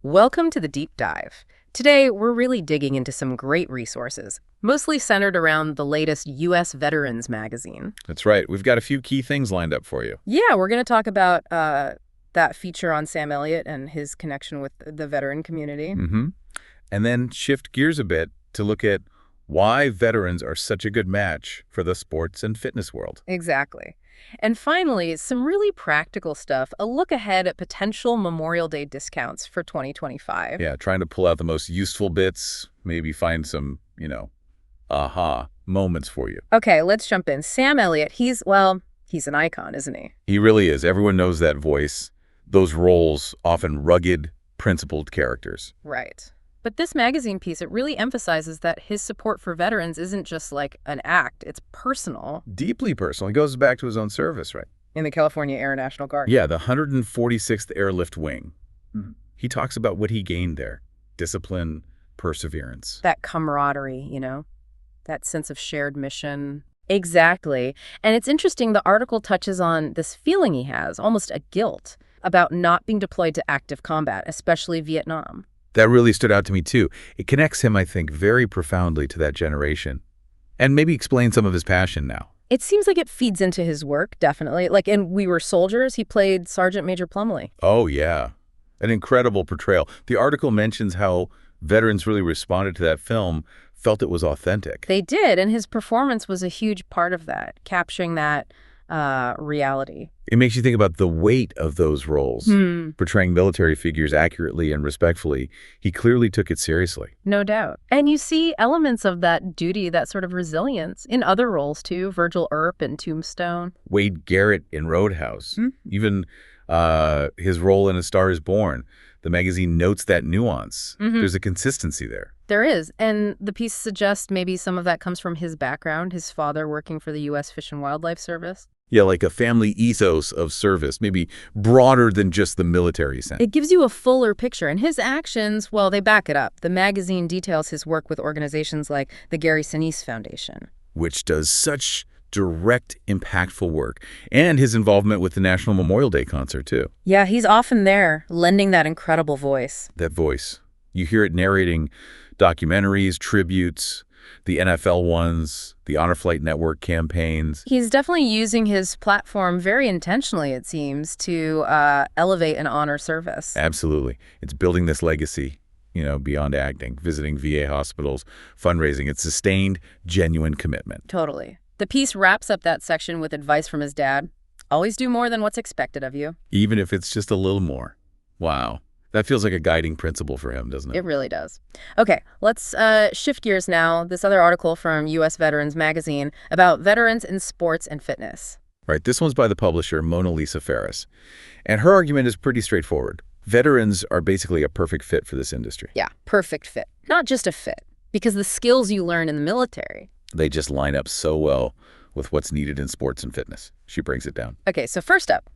Welcome to the Deep Dive. Today, we're really digging into some great resources, mostly centered around the latest U.S. Veterans magazine. That's right. We've got a few key things lined up for you. Yeah, we're going to talk about that feature on Sam Elliott and his connection with the veteran community. Mm-hmm. And then shift gears a bit to look at why veterans are such a good match for the sports and fitness world. Exactly. And finally, some really practical stuff, a look ahead at potential Memorial Day discounts for 2025. Yeah, trying to pull out the most useful bits, maybe find some, aha moments for you. Okay, let's jump in. Sam Elliott, he's an icon, isn't he? He really is. Everyone knows that voice. Those roles, often rugged, principled characters. Right. But this magazine piece, it really emphasizes that his support for veterans isn't just like an act, it's personal. Deeply personal. He goes back to his own service, right? In the California Air National Guard. Yeah, the 146th Airlift Wing. Mhm. He talks about what he gained there. Discipline, perseverance. That camaraderie, that sense of shared mission. Exactly. And it's interesting, the article touches on this feeling he has, almost a guilt, about not being deployed to active combat, especially Vietnam. That really stood out to me, too. It connects him, I think, very profoundly to that generation. And maybe explains some of his passion now. It seems like it feeds into his work, definitely. Like in We Were Soldiers, he played Sergeant Major Plumley. Oh, yeah. An incredible portrayal. The article mentions how veterans really responded to that film, felt it was authentic. They did, and his performance was a huge part of that, capturing that reality. It makes you think about the weight of those roles. Portraying military figures accurately and respectfully, he clearly took it seriously. No doubt. And you see elements of that duty, that sort of resilience, in other roles, too. Virgil Earp in Tombstone. Wade Garrett in Roadhouse. Even his role in A Star is Born. The magazine notes that nuance. There's a consistency there. There is. And the piece suggests maybe some of that comes from his background, his father working for the U.S. Fish and Wildlife Service. Yeah, like a family ethos of service, maybe broader than just the military sense. It gives you a fuller picture. And his actions, well, they back it up. The magazine details his work with organizations like the Gary Sinise Foundation, which does such direct, impactful work, and his involvement with the National Memorial Day concert, too. Yeah, he's often there, lending that incredible voice. That voice. You hear it narrating documentaries, tributes, the NFL ones, the Honor Flight Network campaigns. He's definitely using his platform very intentionally, it seems, to elevate and honor service. Absolutely. It's building this legacy, beyond acting, visiting VA hospitals, fundraising. It's sustained, genuine commitment. Totally. The piece wraps up that section with advice from his dad. Always do more than what's expected of you. Even if it's just a little more. Wow. That feels like a guiding principle for him, doesn't it? It really does. Okay, let's shift gears now. This other article from U.S. Veterans Magazine about veterans in sports and fitness. Right, this one's by the publisher, Mona Lisa Ferris. And her argument is pretty straightforward. Veterans are basically a perfect fit for this industry. Yeah, perfect fit. Not just a fit, because the skills you learn in the military. They just line up so well with what's needed in sports and fitness. She brings it down. Okay, so first up,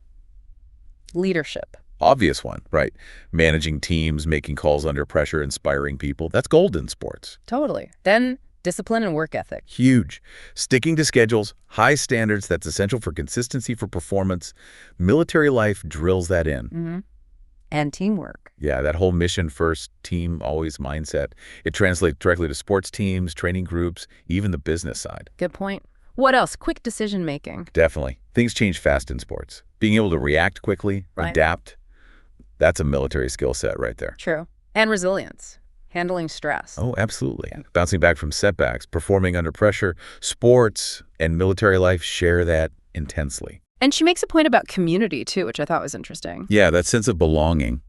leadership. Obvious one, right? Managing teams, making calls under pressure, inspiring people. That's gold in sports. Totally. Then discipline and work ethic. Huge. Sticking to schedules, high standards, that's essential for consistency for performance. Military life drills that in. And teamwork. Yeah, that whole mission first, team always mindset. It translates directly to sports teams, training groups, even the business side. Good point. What else? Quick decision making. Definitely. Things change fast in sports. Being able to react quickly, adapt. That's a military skill set right there. True. And resilience. Handling stress. Oh, absolutely. Yeah. Bouncing back from setbacks, performing under pressure. Sports and military life share that intensely. And she makes a point about community, too, which I thought was interesting. Yeah, that sense of belonging.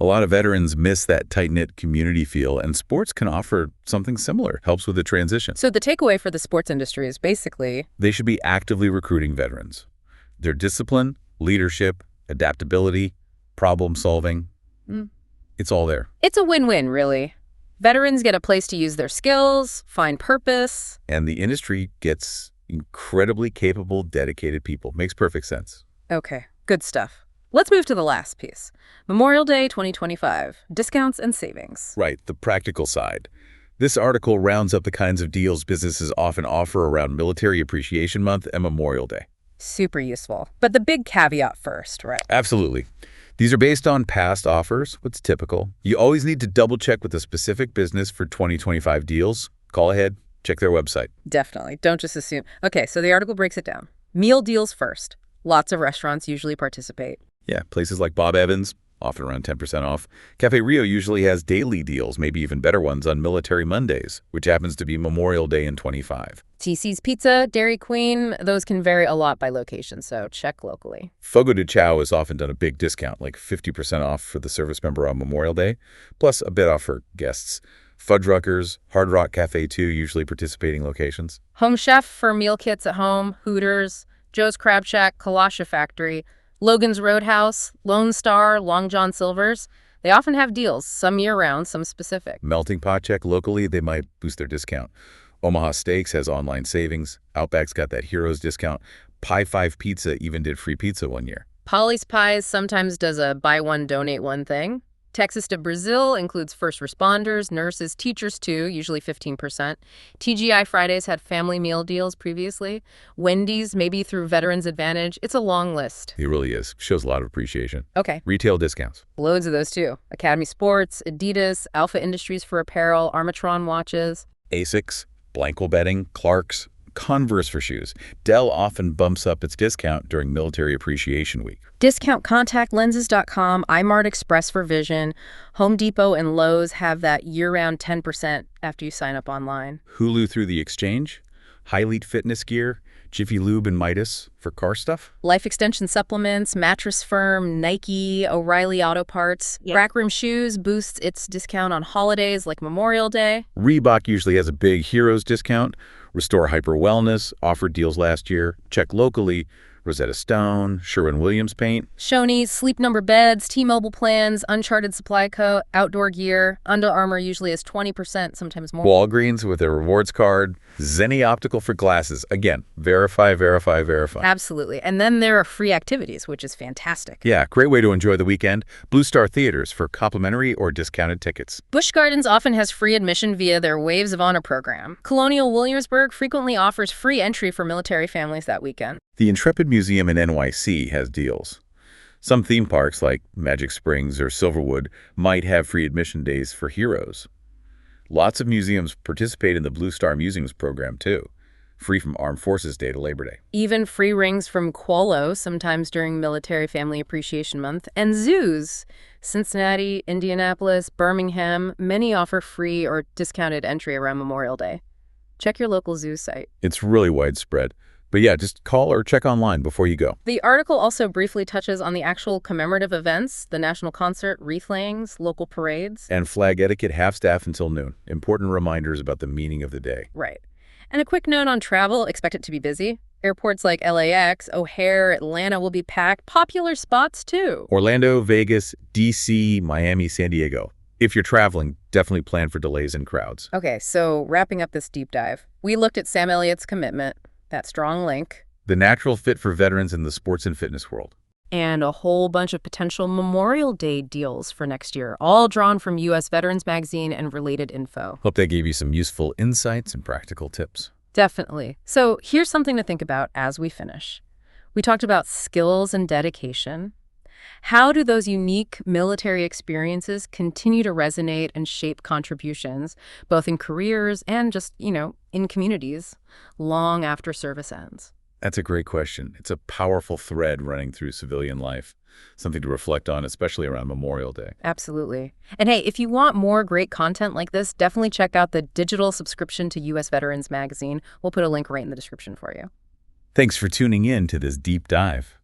A lot of veterans miss that tight-knit community feel, and sports can offer something similar. Helps with the transition. So the takeaway for the sports industry is basically they should be actively recruiting veterans. Their discipline, leadership, adaptability, problem solving, it's all there. It's a win-win, really. Veterans get a place to use their skills, find purpose. And the industry gets incredibly capable, dedicated people. Makes perfect sense. Okay, good stuff. Let's move to the last piece. Memorial Day 2025, discounts and savings. Right, the practical side. This article rounds up the kinds of deals businesses often offer around Military Appreciation Month and Memorial Day. Super useful. But the big caveat first, right? Absolutely. These are based on past offers, what's typical. You always need to double-check with a specific business for 2025 deals. Call ahead, check their website. Definitely. Don't just assume. Okay, so the article breaks it down. Meal deals first. Lots of restaurants usually participate. Yeah, places like Bob Evans, often around 10% off. Cafe Rio usually has daily deals, maybe even better ones, on Military Mondays, which happens to be Memorial Day in 25. TC's Pizza, Dairy Queen, those can vary a lot by location, so check locally. Fogo de Chao has often done a big discount, like 50% off for the service member on Memorial Day, plus a bit off for guests. Fuddruckers, Hard Rock Cafe 2, usually participating locations. Home Chef for meal kits at home, Hooters, Joe's Crab Shack, Kalasha Factory, Logan's Roadhouse, Lone Star, Long John Silver's. They often have deals, some year-round, some specific. Melting Pot check locally, they might boost their discount. Omaha Steaks has online savings. Outback's got that Heroes discount. Pie 5 Pizza even did free pizza one year. Polly's Pies sometimes does a buy one, donate one thing. Texas to Brazil includes first responders, nurses, teachers too, usually 15%. TGI Fridays had family meal deals previously. Wendy's, maybe through Veterans Advantage. It's a long list. It really is. Shows a lot of appreciation. Okay. Retail discounts. Loads of those too. Academy Sports, Adidas, Alpha Industries for apparel, Armatron watches. ASICS, Blanco Bedding, Clark's, Converse for shoes. Dell often bumps up its discount during Military Appreciation Week. DiscountContactLenses.com, iMart Express for vision. Home Depot and Lowe's have that year-round 10% after you sign up online. Hulu through the exchange. Hilete Fitness Gear. Jiffy Lube and Midas for car stuff. Life Extension Supplements, Mattress Firm, Nike, O'Reilly Auto Parts. Yep. Rack Room Shoes boosts its discount on holidays like Memorial Day. Reebok usually has a big Heroes discount. Restore Hyper Wellness offered deals last year. Check locally. Rosetta Stone, Sherwin-Williams Paint. Shoney's, Sleep Number Beds, T-Mobile Plans, Uncharted Supply Co., Outdoor Gear. Under Armour usually is 20%, sometimes more. Walgreens with their rewards card. Zenni Optical for glasses. Again, verify, verify, verify. Absolutely. And then there are free activities, which is fantastic. Yeah, great way to enjoy the weekend. Blue Star Theaters for complimentary or discounted tickets. Busch Gardens often has free admission via their Waves of Honor program. Colonial Williamsburg frequently offers free entry for military families that weekend. The Intrepid Museum in NYC has deals. Some theme parks like Magic Springs or Silverwood might have free admission days for heroes. Lots of museums participate in the Blue Star Museums program too, free from Armed Forces Day to Labor Day. Even free rings from Quolo, sometimes during Military Family Appreciation Month. And zoos, Cincinnati, Indianapolis, Birmingham, many offer free or discounted entry around Memorial Day. Check your local zoo site. It's really widespread. But yeah, just call or check online before you go. The article also briefly touches on the actual commemorative events, the national concert, wreath layings, local parades. And flag etiquette half-staff until noon. Important reminders about the meaning of the day. Right. And a quick note on travel, expect it to be busy. Airports like LAX, O'Hare, Atlanta will be packed. Popular spots too. Orlando, Vegas, DC, Miami, San Diego. If you're traveling, definitely plan for delays and crowds. Okay, so wrapping up this deep dive, we looked at Sam Elliott's commitment, that strong link, The natural fit for veterans in the sports and fitness world. and a whole bunch of potential Memorial Day deals for next year, all drawn from U.S. Veterans Magazine and related info. Hope that gave you some useful insights and practical tips. Definitely. So here's something to think about as we finish. We talked about skills and dedication. How do those unique military experiences continue to resonate and shape contributions, both in careers and just, in communities, long after service ends? That's a great question. It's a powerful thread running through civilian life, something to reflect on, especially around Memorial Day. Absolutely. And hey, if you want more great content like this, definitely check out the digital subscription to U.S. Veterans Magazine. We'll put a link right in the description for you. Thanks for tuning in to this deep dive.